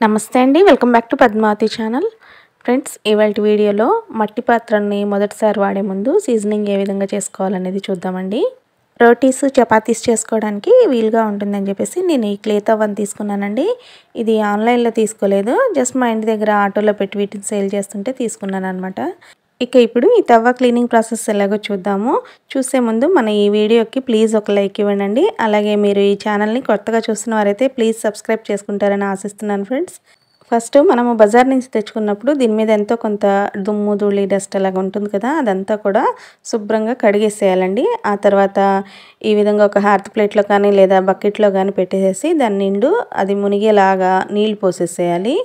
నమస్తే అండి, welcome back to Padmavathi channel. Friends, ఇవాల్టి వీడియోలో మట్టి పాత్రని మొదటిసారి వాడే ముందు సీజనింగ్ ఏ విధంగా చేసుకోవాలనేది చూద్దామండి. రోటీస్, చపాతీస్ చేసుకోవడానికి వీలుగా ఉంటుందని చెప్పేసి నేను ఈ క్లే తవ్వని తీసుకున్నానండి. ఇది ఆన్లైన్లో తీసుకోలేదు, జస్ట్ మా ఇంటి దగ్గర ఆటోలో పెట్టి వీటిని సేల్ చేస్తుంటే తీసుకున్నాను అనమాట. ఇప్పుడు ఈ తవ్వ క్లీనింగ్ ప్రాసెస్ ఎలాగో చూద్దాము. చూసే ముందు మన ఈ వీడియోకి ప్లీజ్ ఒక లైక్ ఇవ్వండి. అలాగే మీరు ఈ ఛానల్ని కొత్తగా చూస్తున్న వారైతే ప్లీజ్ సబ్స్క్రైబ్ చేసుకుంటారని ఆశిస్తున్నాను ఫ్రెండ్స్. ఫస్ట్ మనము బజార్ నుంచి తెచ్చుకున్నప్పుడు దీని మీద ఎంతో కొంత దుమ్ము, ధూళి, డస్ట్ అలాగా ఉంటుంది కదా, అదంతా కూడా శుభ్రంగా కడిగేసేయాలండి. ఆ తర్వాత ఈ విధంగా ఒక హార్త్ ప్లేట్లో కానీ లేదా బకెట్లో కానీ పెట్టేసేసి దాని నిండు అది మునిగేలాగా నీళ్ళు పోసేసేయాలి.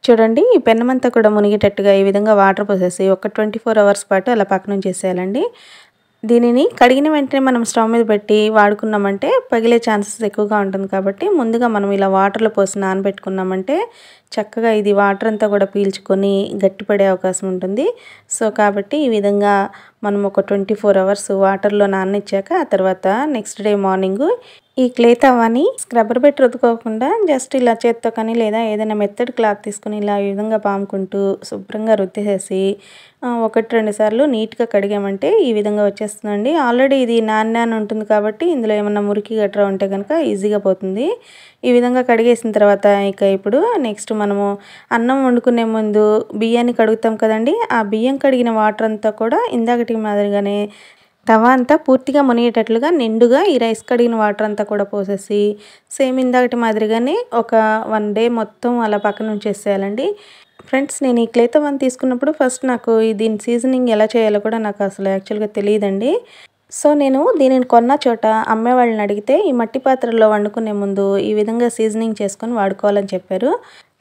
చూడండి, ఈ పెన్నమంతా కూడా మునిగేటట్టుగా ఈ విధంగా వాటర్ పోసేసి ఒక 24 అవర్స్ పాటు అలా పక్కన ఉంచేసేయాలండి. దీనిని కడిగిన వెంటనే మనం స్టవ్ మీద పెట్టి వాడుకున్నామంటే పగిలే ఛాన్సెస్ ఎక్కువగా ఉంటుంది. కాబట్టి ముందుగా మనం ఇలా వాటర్లో పోసి నానబెట్టుకున్నామంటే చక్కగా ఇది వాటర్ అంతా కూడా పీల్చుకొని గట్టిపడే అవకాశం ఉంటుంది. సో కాబట్టి ఈ విధంగా మనం ఒక 24 అవర్స్ వాటర్లో నాననిచ్చాక ఆ తర్వాత నెక్స్ట్ డే మార్నింగ్ ఈ క్లే తవ్వని స్క్రబ్బర్ పెట్టి రుద్దుకోకుండా జస్ట్ ఇలా చేత్తో కానీ లేదా ఏదైనా మెత్తడి క్లాత్ తీసుకుని ఇలా ఈ విధంగా పాముకుంటూ శుభ్రంగా రుద్దేసేసి 1-2 సార్లు నీట్గా కడిగామంటే ఈ విధంగా వచ్చేస్తుందండి. ఆల్రెడీ ఇది నాన్ ఉంటుంది కాబట్టి ఇందులో ఏమన్నా మురికి గట్రా ఉంటే కనుక ఈజీగా పోతుంది. ఈ విధంగా కడిగేసిన తర్వాత ఇప్పుడు నెక్స్ట్ మనము అన్నం వండుకునే ముందు బియ్యాన్ని కడుగుతాం కదండి, ఆ బియ్యం కడిగిన వాటర్ అంతా కూడా ఇందాకటి మాదిరిగానే తవ అంతా పూర్తిగా మునిగేటట్లుగా నిండుగా ఈ రైస్ కడిగిన వాటర్ అంతా కూడా పోసేసి సేమ్ ఇందాకటి మాదిరిగానే ఒక 1 డే మొత్తం అలా పక్కన ఉంచేసేయాలండి. ఫ్రెండ్స్, నేను ఈ క్లే తవ్వని తీసుకున్నప్పుడు ఫస్ట్ నాకు దీని సీజనింగ్ ఎలా చేయాలో కూడా నాకు అసలు యాక్చువల్గా తెలియదండి. సో నేను దీనిని కొన్న చోట అమ్మే వాళ్ళని అడిగితే ఈ మట్టి పాత్రలో వండుకునే ముందు ఈ విధంగా సీజనింగ్ చేసుకొని వాడుకోవాలని చెప్పారు.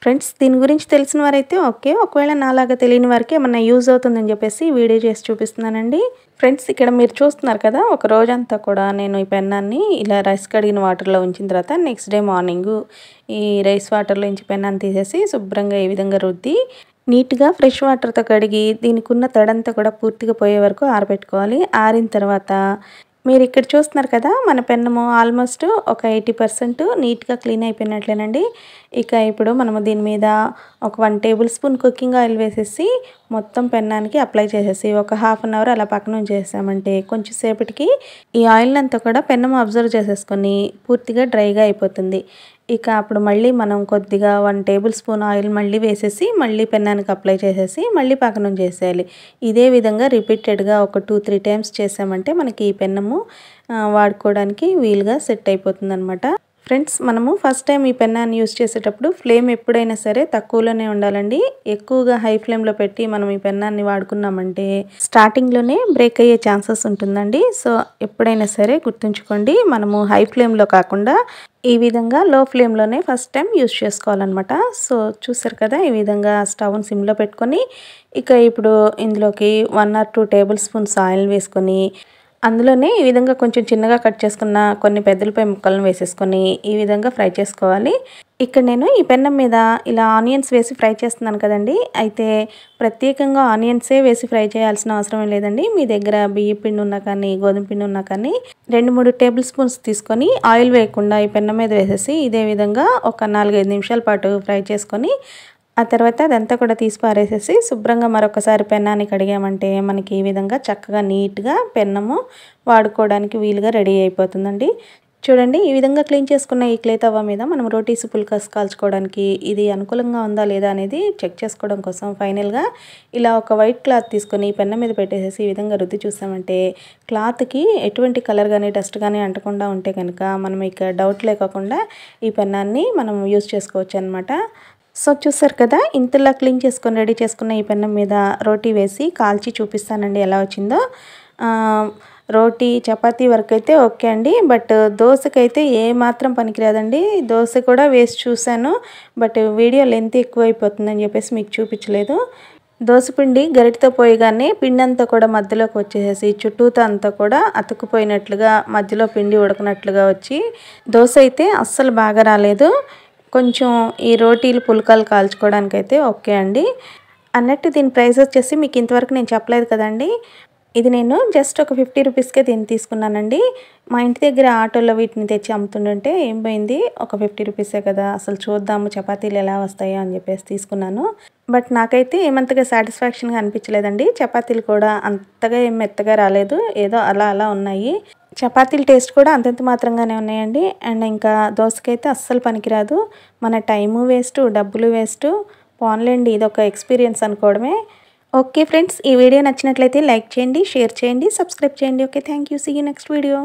ఫ్రెండ్స్, దీని గురించి తెలిసిన వారైతే ఓకే, ఒకవేళ నాలాగా తెలియని వారికి ఏమన్నా యూజ్ అవుతుందని చెప్పేసి వీడియో చేసి చూపిస్తున్నానండి. ఫ్రెండ్స్, ఇక్కడ మీరు చూస్తున్నారు కదా, ఒక రోజంతా కూడా నేను ఈ పెన్నాన్ని ఇలా రైస్ కడిగిన వాటర్లో ఉంచిన తర్వాత నెక్స్ట్ డే మార్నింగ్ ఈ రైస్ వాటర్లో నుంచి పెన్నాన్ని తీసేసి శుభ్రంగా ఈ విధంగా రుద్ది నీట్గా ఫ్రెష్ వాటర్తో కడిగి దీనికి ఉన్న తడంతా కూడా పూర్తిగా పోయే వరకు ఆరబెట్టుకోవాలి. ఆరిన తర్వాత మీరు ఇక్కడ చూస్తున్నారు కదా, మన పెన్నము ఆల్మోస్ట్ ఒక 80% నీట్గా క్లీన్ అయిపోయినట్లేనండి. ఇప్పుడు మనము దీని మీద ఒక 1 టేబుల్ స్పూన్ కుకింగ్ ఆయిల్ వేసేసి మొత్తం పెన్నానికి అప్లై చేసేసి ఒక 1/2 అవర్ అలా పక్కన ఉంచేసామంటే కొంచెం సేపటికి ఈ ఆయిల్ అంతా కూడా పెన్నము అబ్జర్వ్ చేసేసుకొని పూర్తిగా డ్రైగా అయిపోతుంది. అప్పుడు మళ్ళీ మనం కొద్దిగా 1 టేబుల్ స్పూన్ ఆయిల్ మళ్ళీ వేసేసి మళ్ళీ పెన్నానికి అప్లై చేసేసి మళ్ళీ పక్కన ఉంచేసేయాలి. ఇదే విధంగా రిపీటెడ్గా ఒక 2-3 టైమ్స్ చేసామంటే మనకి ఈ పెన్నము వాడుకోవడానికి వీలుగా సెట్ అయిపోతుంది అనమాట. ఫ్రెండ్స్, మనము ఫస్ట్ టైం ఈ పెన్నాన్ని యూజ్ చేసేటప్పుడు ఫ్లేమ్ ఎప్పుడైనా సరే తక్కువలోనే ఉండాలండి. ఎక్కువగా హై ఫ్లేమ్లో పెట్టి మనం ఈ పెన్నాన్ని వాడుకున్నామంటే స్టార్టింగ్లోనే బ్రేక్ అయ్యే ఛాన్సెస్ ఉంటుందండి. సో ఎప్పుడైనా సరే గుర్తుంచుకోండి, మనము హై ఫ్లేమ్లో కాకుండా ఈ విధంగా లో ఫ్లేమ్లోనే ఫస్ట్ టైం యూజ్ చేసుకోవాలన్నమాట. సో చూసారు కదా, ఈ విధంగా స్టవ్ని సిమ్లో పెట్టుకొని ఇప్పుడు ఇందులోకి 1 or 2 టేబుల్ స్పూన్స్ ఆయిల్ వేసుకొని అందులోనే ఈ విధంగా కొంచెం చిన్నగా కట్ చేసుకున్న కొన్ని పెద్దలపై ముక్కలను వేసేసుకొని ఈ విధంగా ఫ్రై చేసుకోవాలి. నేను ఈ పెన్నం మీద ఇలా ఆనియన్స్ వేసి ఫ్రై చేస్తున్నాను కదండి, అయితే ప్రత్యేకంగా ఆనియన్సే వేసి ఫ్రై చేయాల్సిన అవసరం లేదండి. మీ దగ్గర బియ్య పిండి ఉన్నా కానీ గోధుమ పిండి ఉన్నా కానీ 2-3 టేబుల్ స్పూన్స్ తీసుకొని ఆయిల్ వేయకుండా ఈ పెన్నం మీద వేసేసి ఇదే విధంగా ఒక 4-5 నిమిషాల పాటు ఫ్రై చేసుకొని ఆ తర్వాత అదంతా కూడా తీసి పారేసేసి శుభ్రంగా మరొకసారి పెన్నాన్ని కడిగామంటే మనకి ఈ విధంగా చక్కగా నీట్గా పెన్నము వాడుకోవడానికి వీలుగా రెడీ అయిపోతుందండి. చూడండి, ఈ విధంగా క్లీన్ చేసుకున్న ఈ క్లే తవ్వ మీద మనం రోటీస్, పుల్కాస్ కాల్చుకోవడానికి ఇది అనుకూలంగా ఉందా లేదా అనేది చెక్ చేసుకోవడం కోసం ఫైనల్గా ఇలా ఒక వైట్ క్లాత్ తీసుకొని పెన్నం మీద పెట్టేసేసి ఈ విధంగా రుద్ది చూసామంటే క్లాత్కి ఎటువంటి కలర్ కానీ డస్ట్ కానీ అంటకుండా ఉంటే కనుక మనం డౌట్ లేకుండా ఈ పెన్నాన్ని మనం యూజ్ చేసుకోవచ్చు అనమాట. సో చూసారు కదా, ఇంతలా క్లీన్ చేసుకొని రెడీ చేసుకున్న ఈ పెన్నం మీద రోటీ వేసి కాల్చి చూపిస్తానండి ఎలా వచ్చిందో. రోటీ, చపాతీ వరకు అయితే ఓకే అండి, బట్ దోశకైతే ఏమాత్రం పనికిరాదండి. దోశ కూడా వేసి చూశాను, బట్ వీడియో లెంత్ ఎక్కువ అయిపోతుందని చెప్పేసి మీకు చూపించలేదు. దోసపిండి గరిటతో పోయగానే పిండి అంతా కూడా మధ్యలోకి వచ్చేసేసి చుట్టూతో అంతా కూడా అతుక్కుపోయినట్లుగా మధ్యలో పిండి ఉడకనట్లుగా వచ్చి దోశ అయితే అస్సలు బాగా రాలేదు. కొంచెం ఈ రోటీలు, పుల్కాలు కాల్చుకోవడానికి అయితే ఓకే అండి. అన్నట్టు దీని ప్రైస్ వచ్చేసి మీకు ఇంతవరకు నేను చెప్పలేదు కదండి. ఇది నేను జస్ట్ ఒక 50 రూపీస్కే దీన్ని తీసుకున్నానండి. మా ఇంటి దగ్గర ఆటోలో వీటిని తెచ్చి అమ్ముతుంటే ఏం పోయింది, ఒక 50 రూపీసే కదా, అసలు చూద్దాము చపాతీలు ఎలా వస్తాయో అని చెప్పేసి తీసుకున్నాను. బట్ నాకైతే ఏమంతగా సాటిస్ఫాక్షన్గా అనిపించలేదండి. చపాతీలు కూడా అంతగా ఏం మెత్తగా రాలేదు, ఏదో అలా అలా ఉన్నాయి. చపాతీల టేస్ట్ కూడా అంతంత మాత్రంగానే ఉన్నాయండి. అండ్ ఇంకా దోసకైతే అస్సలు పనికిరాదు. మన టైము వేస్టు, డబ్బులు వేస్టు. పోన్లేండి, ఇదొక ఎక్స్పీరియన్స్ అనుకోవడమే. ఓకే ఫ్రెండ్స్, ఈ వీడియో నచ్చినట్లయితే లైక్ చేయండి, షేర్ చేయండి, సబ్స్క్రైబ్ చేయండి. Okay, thank you. See you next video.